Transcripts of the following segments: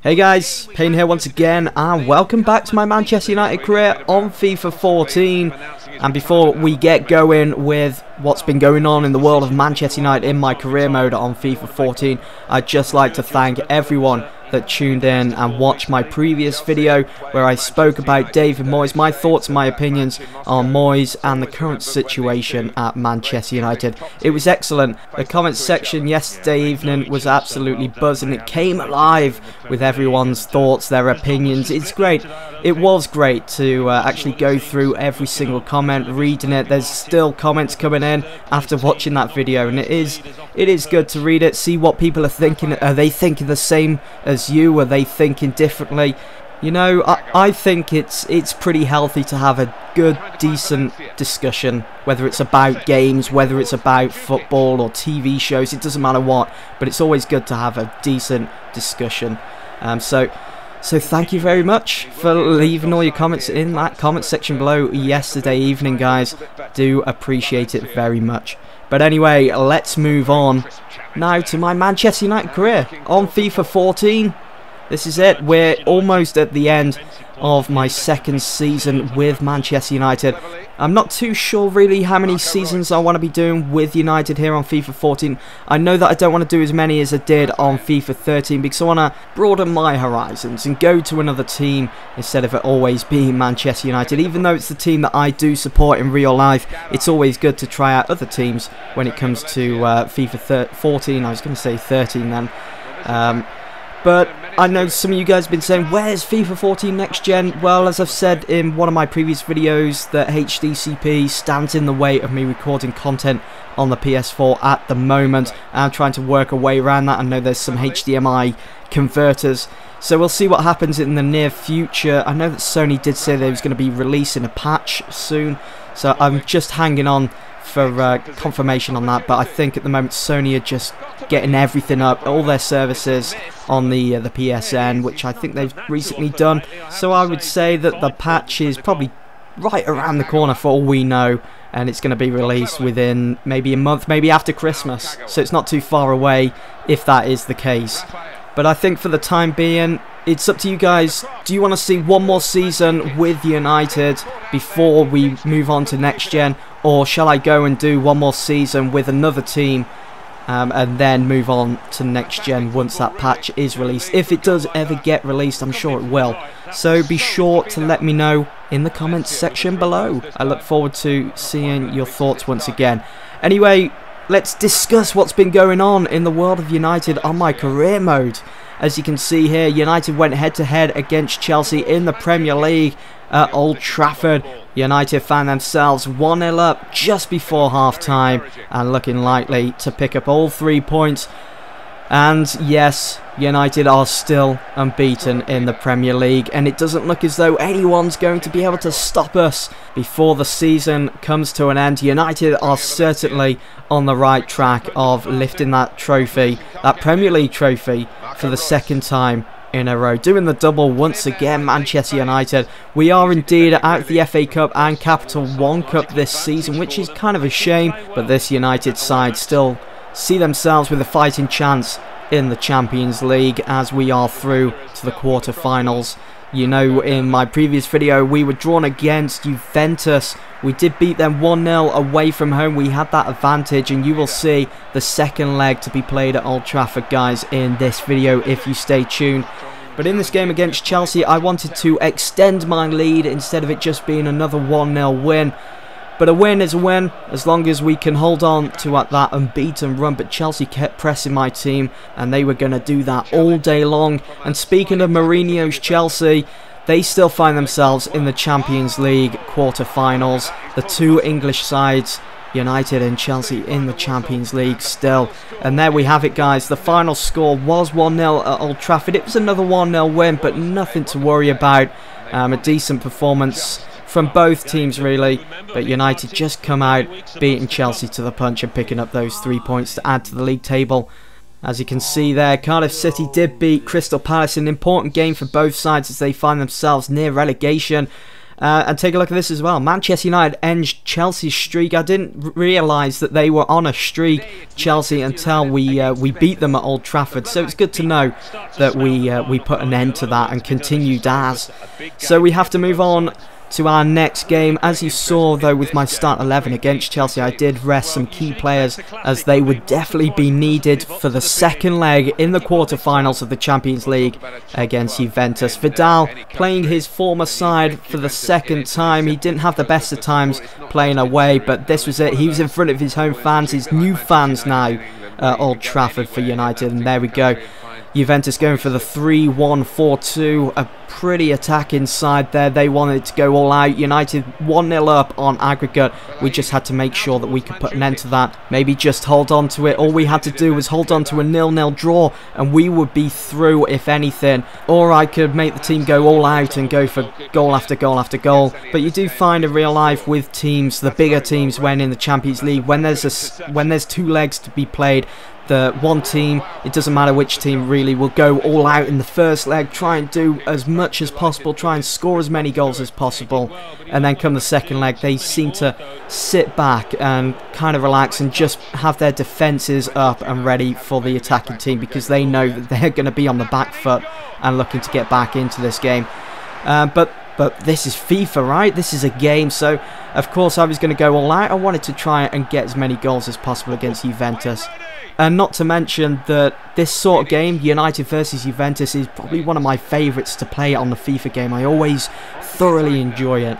Hey guys, Payne here once again, and welcome back to my Manchester United career on FIFA 14. And before we get going with what's been going on in the world of Manchester United in my career mode on FIFA 14, I'd just like to thank everyone that tuned in and watched my previous video where I spoke about David Moyes, my thoughts and my opinions on Moyes and the current situation at Manchester United. It was excellent. The comments section yesterday evening was absolutely buzzing. It came alive with everyone's thoughts, their opinions. It's great. It was great to actually go through every single comment, reading it. There's still comments coming in after watching that video, and it is good to read it, see what people are thinking. Are they thinking the same as you? Are they thinking differently? You know, I think it's pretty healthy to have a good, decent discussion, whether it's about games, whether it's about football or TV shows, it doesn't matter what, but it's always good to have a decent discussion. So thank you very much for leaving all your comments in that comment section below yesterday evening, guys. Do appreciate it very much. But anyway, let's move on now to my Manchester United career on FIFA 14. This is it. We're almost at the end of my second season with Manchester United. I'm not too sure really how many seasons I want to be doing with United here on FIFA 14. I know that I don't want to do as many as I did on FIFA 13 because I want to broaden my horizons and go to another team instead of it always being Manchester United. Even though it's the team that I do support in real life, it's always good to try out other teams when it comes to FIFA 14. I was going to say 13 then. But I know some of you guys have been saying, where's FIFA 14 next gen? Well, as I've said in one of my previous videos, that HDCP stands in the way of me recording content on the PS4 at the moment. I'm trying to work a way around that. I know there's some HDMI converters, so we'll see what happens in the near future. I know that Sony did say they was going to be releasing a patch soon, so I'm just hanging on for confirmation on that. But I think at the moment Sony are just getting everything up, all their services on the PSN, which I think they've recently done. So I would say that the patch is probably right around the corner for all we know, and it's going to be released within maybe a month, maybe after Christmas. So it's not too far away if that is the case. But I think for the time being, it's up to you guys. Do you want to see one more season with United before we move on to next gen, or shall I go and do one more season with another team and then move on to next gen once that patch is released? If it does ever get released, I'm sure it will. So be sure to let me know in the comments section below. I look forward to seeing your thoughts once again. Anyway, let's discuss what's been going on in the world of United on my career mode. As you can see here, United went head-to-head against Chelsea in the Premier League at Old Trafford. United found themselves 1-0 up just before half-time and looking likely to pick up all 3 points. And yes, United are still unbeaten in the Premier League, and it doesn't look as though anyone's going to be able to stop us before the season comes to an end. United are certainly on the right track of lifting that trophy, that Premier League trophy, for the second time in a row. Doing the double once again, Manchester United. We are indeed out of the FA Cup and Capital One Cup this season, which is kind of a shame, but this United side still see themselves with a fighting chance in the Champions League as we are through to the quarter-finals. You know, in my previous video we were drawn against Juventus. We did beat them 1-0 away from home. We had that advantage, and you will see the second leg to be played at Old Trafford, guys, in this video if you stay tuned. But in this game against Chelsea, I wanted to extend my lead instead of it just being another 1-0 win. But a win is a win as long as we can hold on to that unbeaten run. But Chelsea kept pressing my team, and they were going to do that all day long. And speaking of Mourinho's Chelsea, they still find themselves in the Champions League quarter-finals. The two English sides, United and Chelsea, in the Champions League still. And there we have it, guys. The final score was 1-0 at Old Trafford. It was another 1-0 win, but nothing to worry about. A decent performance from both teams really, but United just come out beating Chelsea to the punch and picking up those 3 points to add to the league table. As you can see there, Cardiff City did beat Crystal Palace, an important game for both sides as they find themselves near relegation. And take a look at this as well. Manchester United ends Chelsea's streak. I didn't realise that they were on a streak, Chelsea, until we beat them at Old Trafford. So it's good to know that we put an end to that and continued as. So we have to move on to our next game. As you saw though with my start 11 against Chelsea, I did rest some key players as they would definitely be needed for the second leg in the quarterfinals of the Champions League against Juventus. Vidal playing his former side for the second time. He didn't have the best of times playing away, but this was it. He was in front of his home fans, his new fans now at Old Trafford for United, and there we go. Juventus going for the 3-1-4-2, a pretty attacking side there. They wanted to go all out. United 1-0 up on aggregate. We just had to make sure that we could put an end to that. Maybe just hold on to it. All we had to do was hold on to a 0-0 draw and we would be through if anything. Or I could make the team go all out and go for goal after goal after goal. But you do find in real life with teams, the bigger teams when in the Champions League, when there's two legs to be played, the one team, it doesn't matter which team really, will go all out in the first leg, try and do as much as possible, try and score as many goals as possible, and then come the second leg they seem to sit back and kind of relax and just have their defences up and ready for the attacking team, because they know that they're going to be on the back foot and looking to get back into this game. But this is FIFA, right? This is a game, so of course I was going to go all out. I wanted to try and get as many goals as possible against Juventus. And not to mention that this sort of game, United versus Juventus, is probably one of my favourites to play on the FIFA game. I always thoroughly enjoy it.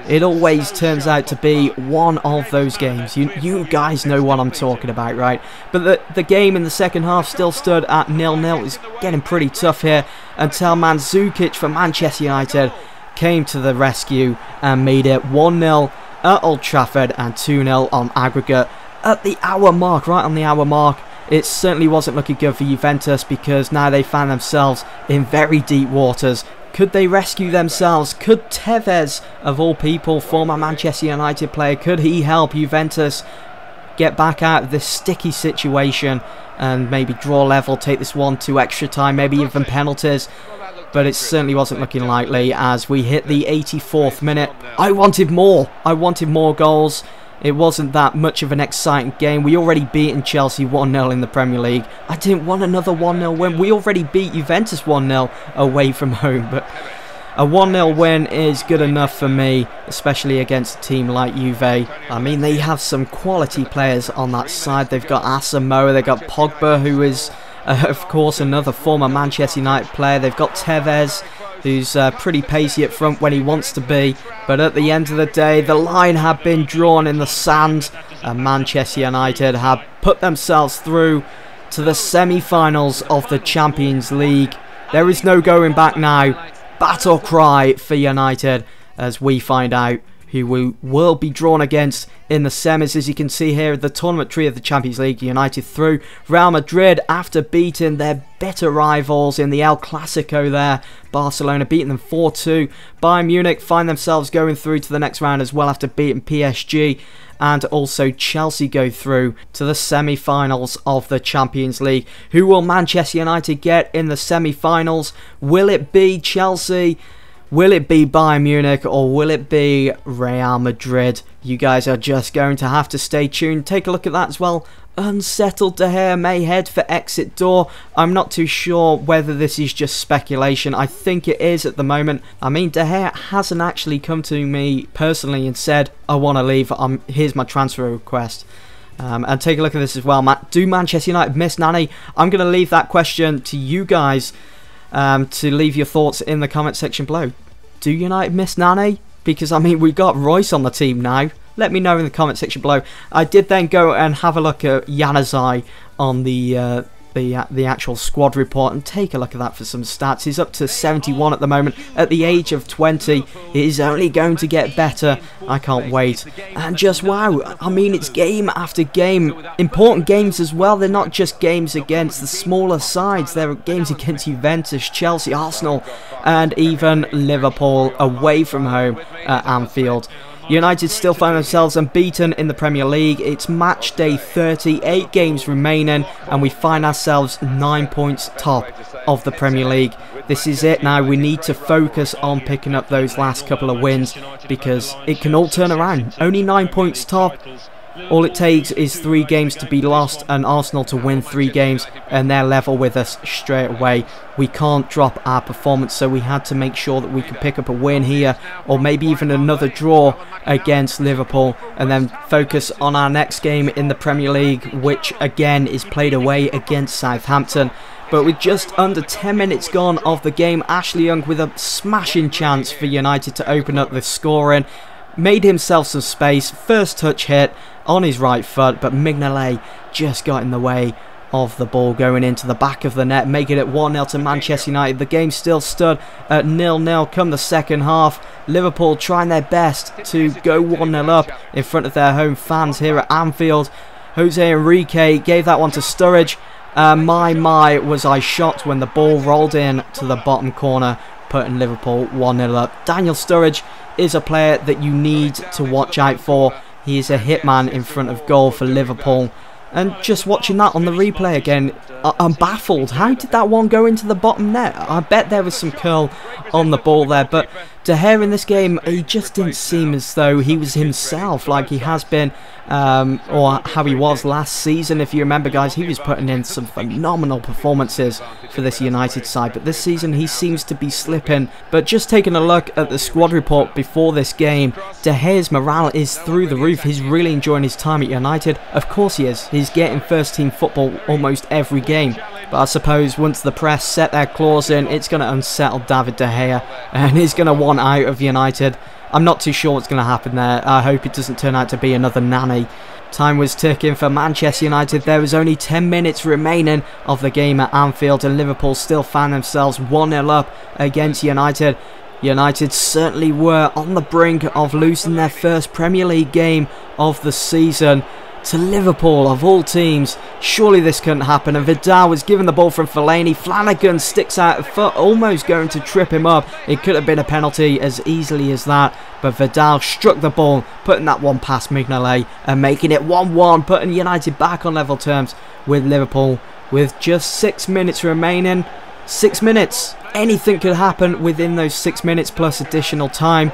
It always turns out to be one of those games. You guys know what I'm talking about, right? But the game in the second half still stood at 0-0. It's getting pretty tough here until Mandzukic for Manchester United came to the rescue and made it 1-0 at Old Trafford and 2-0 on aggregate. At the hour mark, right on the hour mark, it certainly wasn't looking good for Juventus, because now they found themselves in very deep waters. Could they rescue themselves? Could Tevez, of all people, former Manchester United player, could he help Juventus get back out of this sticky situation and maybe draw level, take this one to extra time, maybe even penalties? But it certainly wasn't looking likely as we hit the 84th minute. I wanted more. I wanted more goals. It wasn't that much of an exciting game. We already beaten Chelsea 1-0 in the Premier League. I didn't want another 1-0 win. We already beat Juventus 1-0 away from home. But a 1-0 win is good enough for me, especially against a team like Juve. I mean, they have some quality players on that side. They've got Asamoah, they've got Pogba, who is, of course, another former Manchester United player. They've got Tevez, who's pretty pacey up front when he wants to be. But at the end of the day, the line had been drawn in the sand, and Manchester United have put themselves through to the semi-finals of the Champions League. There is no going back now. Battle cry for United as we find out who we will be drawn against in the semis. As you can see here, the tournament tree of the Champions League, United through. Real Madrid, after beating their bitter rivals in the El Clasico there, Barcelona beating them 4-2. Bayern Munich find themselves going through to the next round as well after beating PSG. And also Chelsea go through to the semi-finals of the Champions League. Who will Manchester United get in the semi-finals? Will it be Chelsea? Will it be Bayern Munich, or will it be Real Madrid? You guys are just going to have to stay tuned. Take a look at that as well. Unsettled De Gea may head for exit door. I'm not too sure whether this is just speculation. I think it is at the moment. I mean, De Gea hasn't actually come to me personally and said, I want to leave. Here's my transfer request. And take a look at this as well. Do Manchester United miss Nani? I'm going to leave that question to you guys to leave your thoughts in the comment section below. Do United miss Nani? Because, I mean, we've got Royce on the team now. Let me know in the comment section below. I did then go and have a look at Januzaj on the actual squad report and take a look at that for some stats. He's up to 71 at the moment. At the age of 20, it is only going to get better. I can't wait. And just wow, I mean, it's game after game. Important games as well. They're not just games against the smaller sides. They're games against Juventus, Chelsea, Arsenal, and even Liverpool away from home at Anfield. United still find themselves unbeaten in the Premier League. It's match day 30, 8 games remaining, and we find ourselves 9 points top of the Premier League. This is it now. We need to focus on picking up those last couple of wins because it can all turn around. Only 9 points top. All it takes is 3 games to be lost and Arsenal to win 3 games and they're level with us straight away. We can't drop our performance, so we had to make sure that we could pick up a win here or maybe even another draw against Liverpool and then focus on our next game in the Premier League, which again is played away against Southampton. But with just under 10 minutes gone of the game, Ashley Young with a smashing chance for United to open up the scoring. Made himself some space, first touch hit on his right foot, but Mignolet just got in the way of the ball going into the back of the net, making it 1-0 to Manchester United. The game still stood at 0-0 come the second half. Liverpool trying their best to go 1-0 up in front of their home fans here at Anfield. Jose Enrique gave that one to Sturridge. My, was I shocked when the ball rolled in to the bottom corner, putting Liverpool 1-0 up. Daniel Sturridge is a player that you need to watch out for. He is a hitman in front of goal for Liverpool. And just watching that on the replay again, I'm baffled. How did that one go into the bottom net? I bet there was some curl on the ball there, but De Gea in this game, he just didn't seem as though he was himself like he has been, or how he was last season. If you remember, guys, he was putting in some phenomenal performances for this United side, but this season he seems to be slipping. But just taking a look at the squad report before this game, De Gea's morale is through the roof. He's really enjoying his time at United. Of course he is. He's getting first team football almost every game. But I suppose once the press set their claws in, it's going to unsettle David De Gea and he's going to want out of United. I'm not too sure what's going to happen there. I hope it doesn't turn out to be another nanny. Time was ticking for Manchester United. There was only 10 minutes remaining of the game at Anfield and Liverpool still found themselves 1-0 up against United. United certainly were on the brink of losing their first Premier League game of the season to Liverpool of all teams. Surely this couldn't happen, and Vidal was given the ball from Fellaini. Flanagan sticks out a foot, almost going to trip him up. It could have been a penalty as easily as that, but Vidal struck the ball, putting that one past Mignolet and making it 1-1, putting United back on level terms with Liverpool with just 6 minutes remaining. 6 minutes, anything could happen within those 6 minutes plus additional time.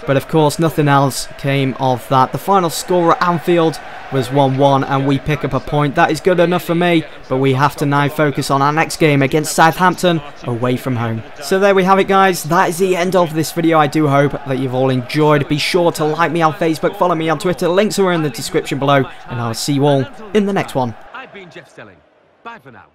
But of course nothing else came of that. The final score at Anfield was 1-1 and we pick up a point. That is good enough for me, but we have to now focus on our next game against Southampton away from home. So there we have it, guys. That is the end of this video. I do hope that you've all enjoyed. Be sure to like me on Facebook, follow me on Twitter. Links are in the description below, and I'll see you all in the next one. I've been Jeff Stelling. Bye for now.